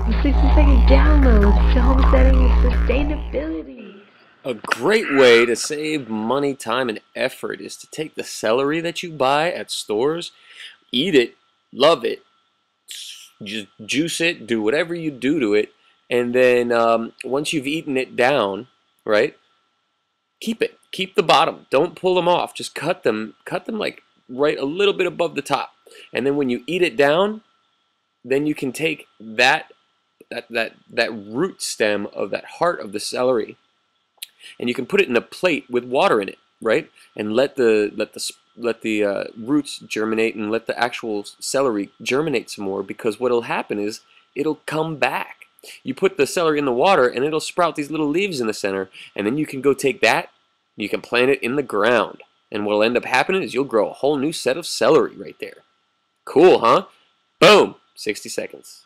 The 60-second downloads to homesteading with sustainability. A great way to save money, time, and effort is to take the celery that you buy at stores, eat it, love it, just juice it, do whatever you do to it, and then once you've eaten it down, right, keep it. Keep the bottom. Don't pull them off. Just cut them like right a little bit above the top. And then when you eat it down, then you can take that root stem of that heart of the celery, and you can put it in a plate with water in it, right? And let the roots germinate and let the actual celery germinate some more, because what'll happen is it'll come back. You put the celery in the water and it'll sprout these little leaves in the center, and then you can go take that, you can plant it in the ground, and what'll end up happening is you'll grow a whole new set of celery right there. Cool, huh? Boom! 60 seconds.